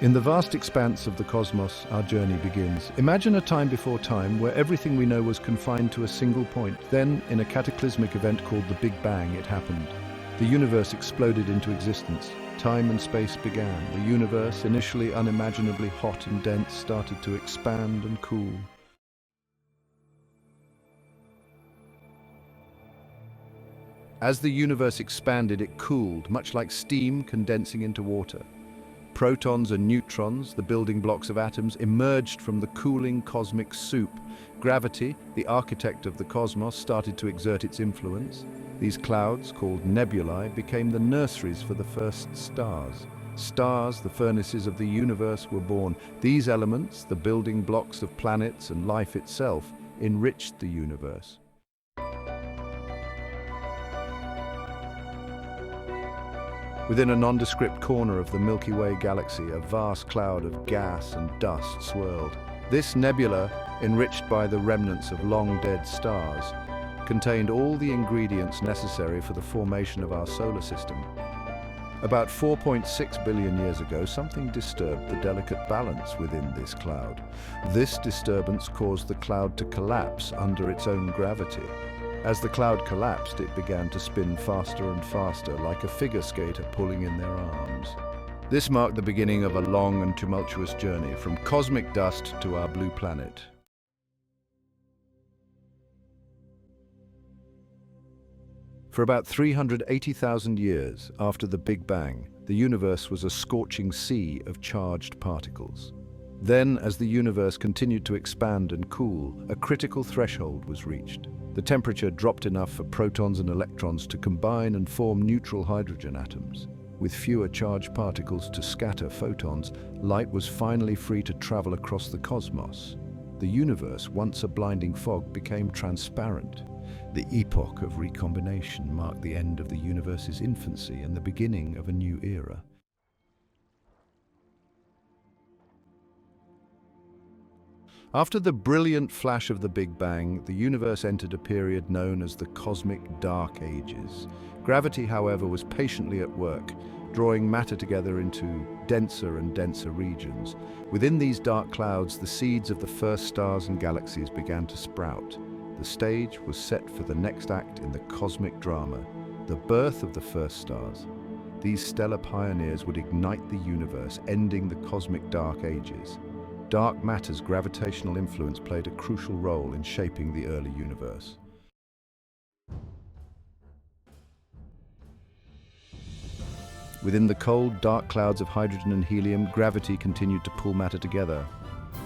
In the vast expanse of the cosmos, our journey begins. Imagine a time before time where everything we know was confined to a single point. Then, in a cataclysmic event called the Big Bang, it happened. The universe exploded into existence. Time and space began. The universe, initially unimaginably hot and dense, started to expand and cool. As the universe expanded, it cooled, much like steam condensing into water. Protons and neutrons, the building blocks of atoms, emerged from the cooling cosmic soup. Gravity, the architect of the cosmos, started to exert its influence. These clouds, called nebulae, became the nurseries for the first stars. Stars, the furnaces of the universe, were born. These elements, the building blocks of planets and life itself, enriched the universe. Within a nondescript corner of the Milky Way galaxy, a vast cloud of gas and dust swirled. This nebula, enriched by the remnants of long-dead stars, contained all the ingredients necessary for the formation of our solar system. About 4.6 billion years ago, something disturbed the delicate balance within this cloud. This disturbance caused the cloud to collapse under its own gravity. As the cloud collapsed, it began to spin faster and faster, like a figure skater pulling in their arms. This marked the beginning of a long and tumultuous journey from cosmic dust to our blue planet. For about 380,000 years after the Big Bang, the universe was a scorching sea of charged particles. Then, as the universe continued to expand and cool, a critical threshold was reached. The temperature dropped enough for protons and electrons to combine and form neutral hydrogen atoms. With fewer charged particles to scatter photons, light was finally free to travel across the cosmos. The universe, once a blinding fog, became transparent. The epoch of recombination marked the end of the universe's infancy and the beginning of a new era. After the brilliant flash of the Big Bang, the universe entered a period known as the Cosmic Dark Ages. Gravity, however, was patiently at work, drawing matter together into denser and denser regions. Within these dark clouds, the seeds of the first stars and galaxies began to sprout. The stage was set for the next act in the cosmic drama, the birth of the first stars. These stellar pioneers would ignite the universe, ending the Cosmic Dark Ages. Dark matter's gravitational influence played a crucial role in shaping the early universe. Within the cold, dark clouds of hydrogen and helium, gravity continued to pull matter together.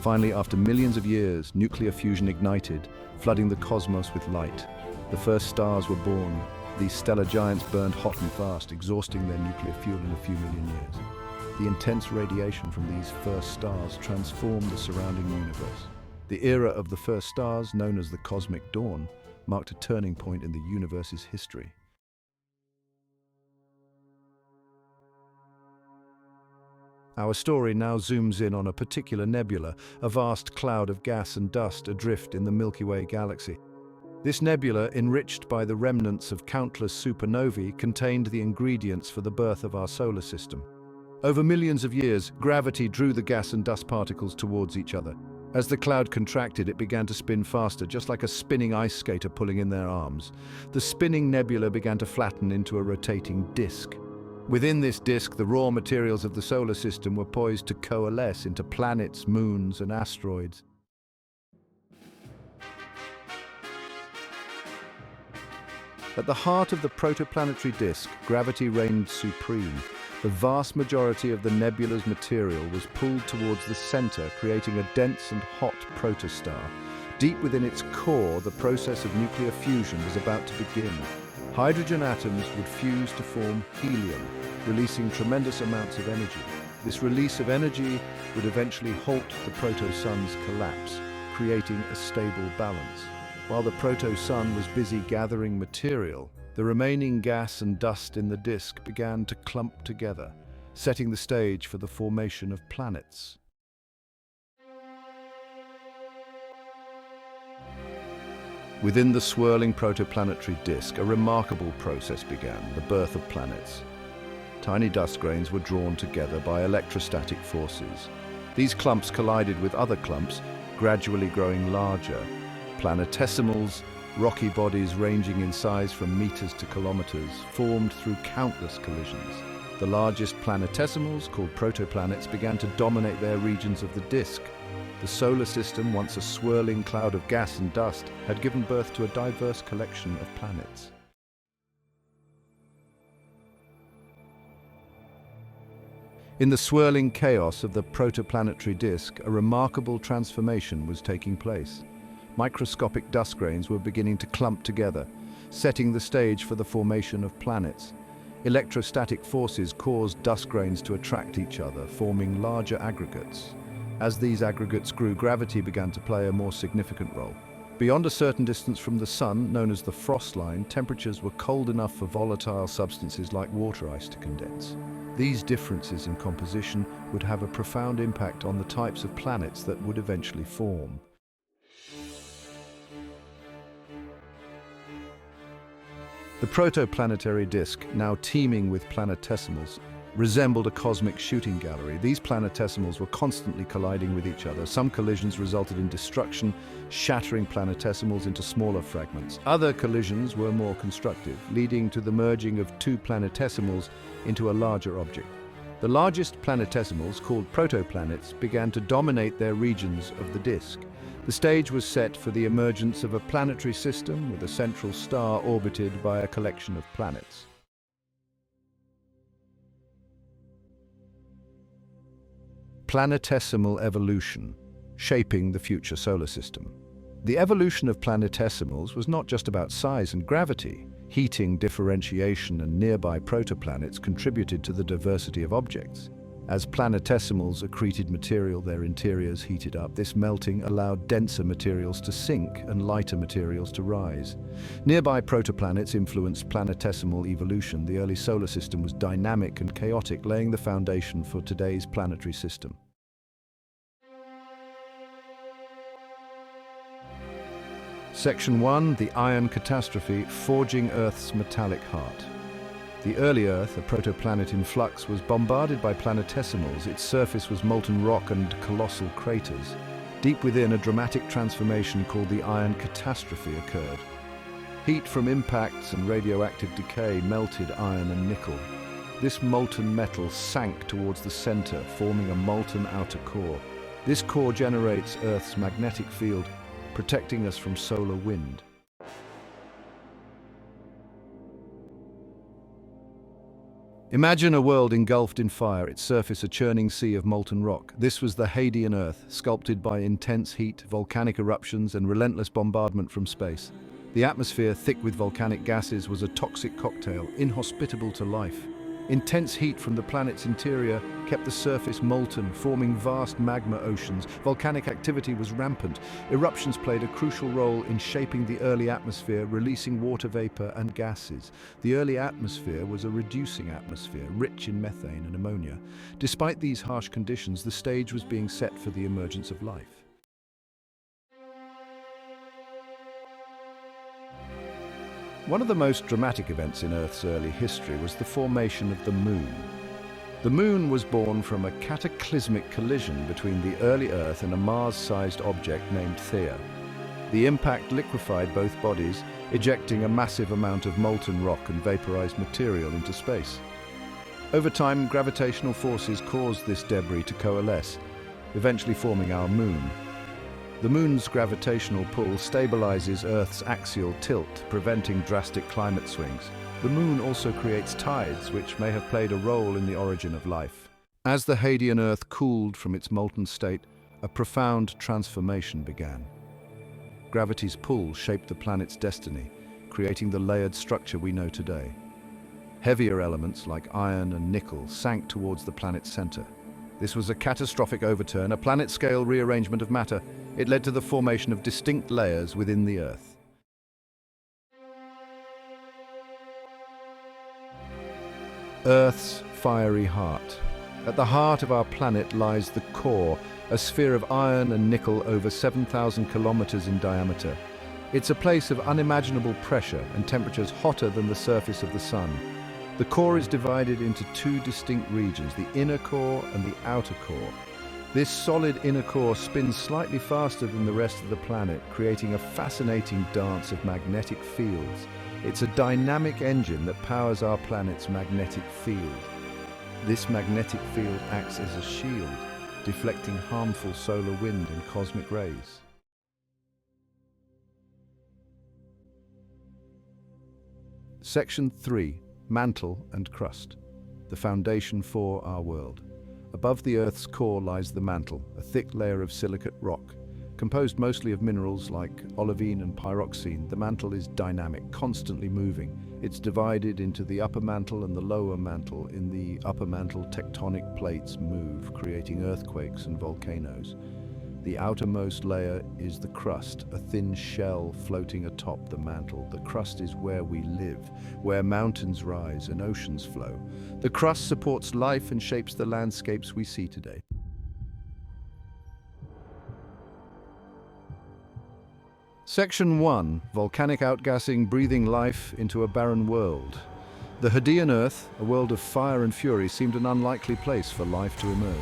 Finally, after millions of years, nuclear fusion ignited, flooding the cosmos with light. The first stars were born. These stellar giants burned hot and fast, exhausting their nuclear fuel in a few million years. The intense radiation from these first stars transformed the surrounding universe. The era of the first stars, known as the Cosmic Dawn, marked a turning point in the universe's history. Our story now zooms in on a particular nebula, a vast cloud of gas and dust adrift in the Milky Way galaxy. This nebula, enriched by the remnants of countless supernovae, contained the ingredients for the birth of our solar system. Over millions of years, gravity drew the gas and dust particles towards each other. As the cloud contracted, it began to spin faster, just like a spinning ice skater pulling in their arms. The spinning nebula began to flatten into a rotating disk. Within this disk, the raw materials of the solar system were poised to coalesce into planets, moons, and asteroids. At the heart of the protoplanetary disk, gravity reigned supreme. The vast majority of the nebula's material was pulled towards the center, creating a dense and hot protostar. Deep within its core, the process of nuclear fusion was about to begin. Hydrogen atoms would fuse to form helium, releasing tremendous amounts of energy. This release of energy would eventually halt the protosun's collapse, creating a stable balance. While the protosun was busy gathering material, the remaining gas and dust in the disk began to clump together, setting the stage for the formation of planets. Within the swirling protoplanetary disk, a remarkable process began, the birth of planets. Tiny dust grains were drawn together by electrostatic forces. These clumps collided with other clumps, gradually growing larger. Planetesimals, rocky bodies ranging in size from meters to kilometers, formed through countless collisions. The largest planetesimals, called protoplanets, began to dominate their regions of the disk. The solar system, once a swirling cloud of gas and dust, had given birth to a diverse collection of planets. In the swirling chaos of the protoplanetary disk, a remarkable transformation was taking place. Microscopic dust grains were beginning to clump together, setting the stage for the formation of planets. Electrostatic forces caused dust grains to attract each other, forming larger aggregates. As these aggregates grew, gravity began to play a more significant role. Beyond a certain distance from the sun, known as the frost line, temperatures were cold enough for volatile substances like water ice to condense. These differences in composition would have a profound impact on the types of planets that would eventually form. The protoplanetary disk, now teeming with planetesimals, resembled a cosmic shooting gallery. These planetesimals were constantly colliding with each other. Some collisions resulted in destruction, shattering planetesimals into smaller fragments. Other collisions were more constructive, leading to the merging of two planetesimals into a larger object. The largest planetesimals, called protoplanets, began to dominate their regions of the disk. The stage was set for the emergence of a planetary system with a central star orbited by a collection of planets. Planetesimal evolution, shaping the future solar system. The evolution of planetesimals was not just about size and gravity. Heating, differentiation, and nearby protoplanets contributed to the diversity of objects. As planetesimals accreted material, their interiors heated up. This melting allowed denser materials to sink and lighter materials to rise. Nearby protoplanets influenced planetesimal evolution. The early solar system was dynamic and chaotic, laying the foundation for today's planetary system. Section 1, the Iron Catastrophe, forging Earth's metallic heart. The early Earth, a protoplanet in flux, was bombarded by planetesimals. Its surface was molten rock and colossal craters. Deep within, a dramatic transformation called the Iron Catastrophe occurred. Heat from impacts and radioactive decay melted iron and nickel. This molten metal sank towards the center, forming a molten outer core. This core generates Earth's magnetic field, protecting us from solar wind. Imagine a world engulfed in fire, its surface a churning sea of molten rock. This was the Hadean Earth, sculpted by intense heat, volcanic eruptions, and relentless bombardment from space. The atmosphere, thick with volcanic gases, was a toxic cocktail, inhospitable to life. Intense heat from the planet's interior kept the surface molten, forming vast magma oceans. Volcanic activity was rampant. Eruptions played a crucial role in shaping the early atmosphere, releasing water vapor and gases. The early atmosphere was a reducing atmosphere, rich in methane and ammonia. Despite these harsh conditions, the stage was being set for the emergence of life. One of the most dramatic events in Earth's early history was the formation of the Moon. The Moon was born from a cataclysmic collision between the early Earth and a Mars-sized object named Theia. The impact liquefied both bodies, ejecting a massive amount of molten rock and vaporized material into space. Over time, gravitational forces caused this debris to coalesce, eventually forming our Moon. The Moon's gravitational pull stabilizes Earth's axial tilt, preventing drastic climate swings. The Moon also creates tides, which may have played a role in the origin of life. As the Hadean Earth cooled from its molten state, a profound transformation began. Gravity's pull shaped the planet's destiny, creating the layered structure we know today. Heavier elements like iron and nickel sank towards the planet's center. This was a catastrophic overturn, a planet-scale rearrangement of matter. It led to the formation of distinct layers within the Earth. Earth's fiery heart. At the heart of our planet lies the core, a sphere of iron and nickel over 7,000 kilometers in diameter. It's a place of unimaginable pressure and temperatures hotter than the surface of the sun. The core is divided into two distinct regions, the inner core and the outer core. This solid inner core spins slightly faster than the rest of the planet, creating a fascinating dance of magnetic fields. It's a dynamic engine that powers our planet's magnetic field. This magnetic field acts as a shield, deflecting harmful solar wind and cosmic rays. Section 3. Mantle and crust. The foundation for our world. Above the Earth's core lies the mantle, a thick layer of silicate rock. Composed mostly of minerals like olivine and pyroxene, the mantle is dynamic, constantly moving. It's divided into the upper mantle and the lower mantle. In the upper mantle, tectonic plates move, creating earthquakes and volcanoes. The outermost layer is the crust, a thin shell floating atop the mantle. The crust is where we live, where mountains rise and oceans flow. The crust supports life and shapes the landscapes we see today. Section 1. Volcanic outgassing breathing life into a barren world. The Hadean Earth, a world of fire and fury, seemed an unlikely place for life to emerge.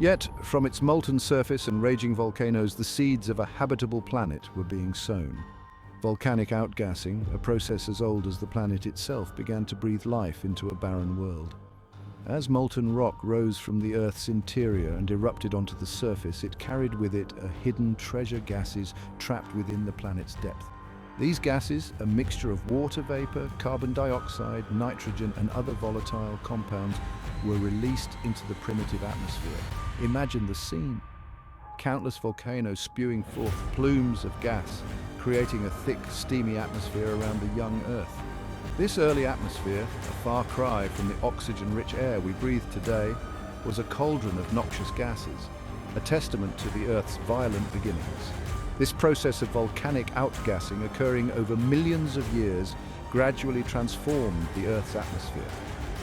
Yet, from its molten surface and raging volcanoes, the seeds of a habitable planet were being sown. Volcanic outgassing, a process as old as the planet itself, began to breathe life into a barren world. As molten rock rose from the Earth's interior and erupted onto the surface, it carried with it a hidden treasure gases trapped within the planet's depth. These gases, a mixture of water vapor, carbon dioxide, nitrogen, and other volatile compounds, were released into the primitive atmosphere. Imagine the scene. Countless volcanoes spewing forth plumes of gas, creating a thick, steamy atmosphere around the young Earth. This early atmosphere, a far cry from the oxygen-rich air we breathe today, was a cauldron of noxious gases, a testament to the Earth's violent beginnings. This process of volcanic outgassing, occurring over millions of years, gradually transformed the Earth's atmosphere.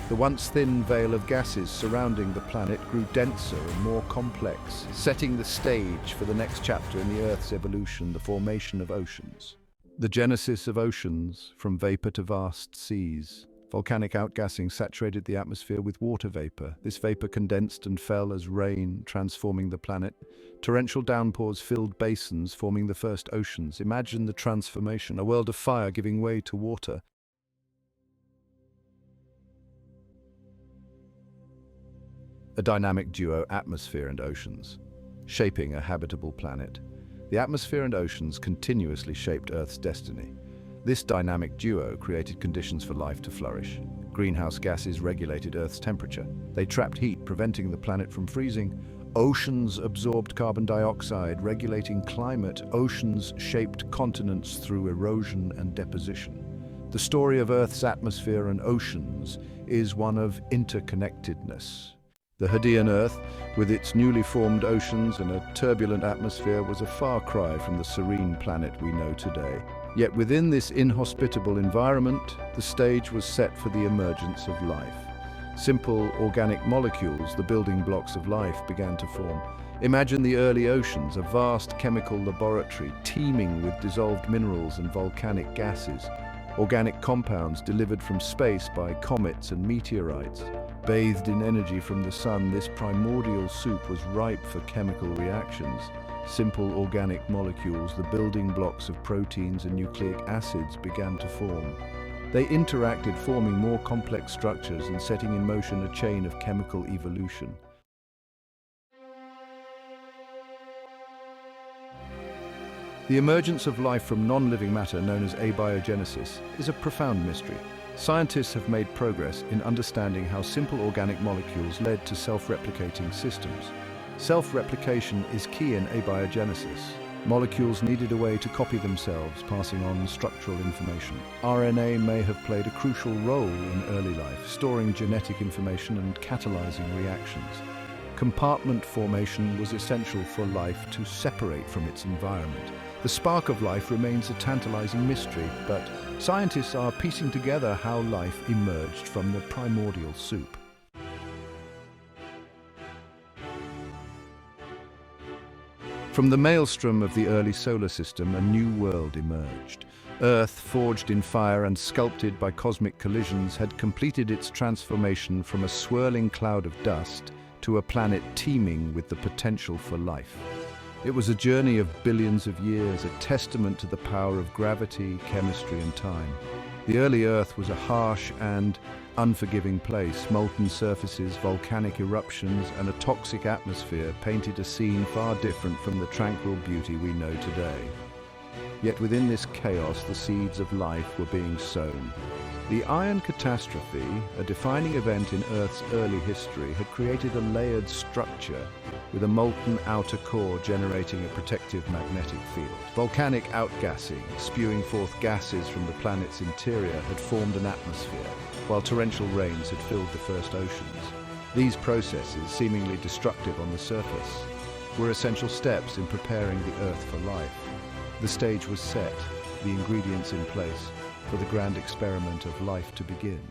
The once thin veil of gases surrounding the planet grew denser and more complex, setting the stage for the next chapter in the Earth's evolution, the formation of oceans. The genesis of oceans, from vapor to vast seas. Volcanic outgassing saturated the atmosphere with water vapor. This vapor condensed and fell as rain, transforming the planet. Torrential downpours filled basins, forming the first oceans. Imagine the transformation, a world of fire giving way to water. A dynamic duo, atmosphere and oceans, shaping a habitable planet. The atmosphere and oceans continuously shaped Earth's destiny. This dynamic duo created conditions for life to flourish. Greenhouse gases regulated Earth's temperature. They trapped heat, preventing the planet from freezing. Oceans absorbed carbon dioxide, regulating climate. Oceans shaped continents through erosion and deposition. The story of Earth's atmosphere and oceans is one of interconnectedness. The Hadean Earth, with its newly formed oceans and a turbulent atmosphere, was a far cry from the serene planet we know today. Yet within this inhospitable environment, the stage was set for the emergence of life. Simple organic molecules, the building blocks of life, began to form. Imagine the early oceans, a vast chemical laboratory teeming with dissolved minerals and volcanic gases. Organic compounds delivered from space by comets and meteorites. Bathed in energy from the sun, this primordial soup was ripe for chemical reactions. Simple organic molecules, the building blocks of proteins and nucleic acids, began to form. They interacted, forming more complex structures and setting in motion a chain of chemical evolution. The emergence of life from non-living matter, known as abiogenesis, is a profound mystery. Scientists have made progress in understanding how simple organic molecules led to self-replicating systems. Self-replication is key in abiogenesis. Molecules needed a way to copy themselves, passing on structural information. RNA may have played a crucial role in early life, storing genetic information and catalyzing reactions. Compartment formation was essential for life to separate from its environment. The spark of life remains a tantalizing mystery, but scientists are piecing together how life emerged from the primordial soup. From the maelstrom of the early solar system, a new world emerged. Earth, forged in fire and sculpted by cosmic collisions, had completed its transformation from a swirling cloud of dust to a planet teeming with the potential for life. It was a journey of billions of years, a testament to the power of gravity, chemistry, and time. The early Earth was a harsh and unforgiving place. Molten surfaces, volcanic eruptions, and a toxic atmosphere painted a scene far different from the tranquil beauty we know today. Yet within this chaos, the seeds of life were being sown. The Iron Catastrophe, a defining event in Earth's early history, had created a layered structure with a molten outer core generating a protective magnetic field. Volcanic outgassing, spewing forth gases from the planet's interior, had formed an atmosphere, while torrential rains had filled the first oceans. These processes, seemingly destructive on the surface, were essential steps in preparing the Earth for life. The stage was set, the ingredients in place, for the grand experiment of life to begin.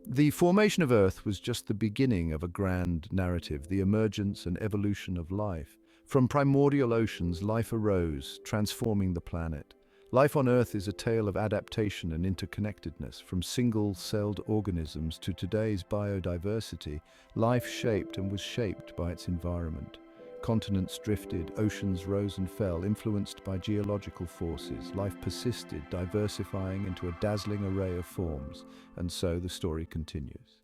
The formation of Earth was just the beginning of a grand narrative, the emergence and evolution of life. From primordial oceans, life arose, transforming the planet. Life on Earth is a tale of adaptation and interconnectedness. From single-celled organisms to today's biodiversity, life shaped and was shaped by its environment. Continents drifted, oceans rose and fell, influenced by geological forces. Life persisted, diversifying into a dazzling array of forms, and so the story continues.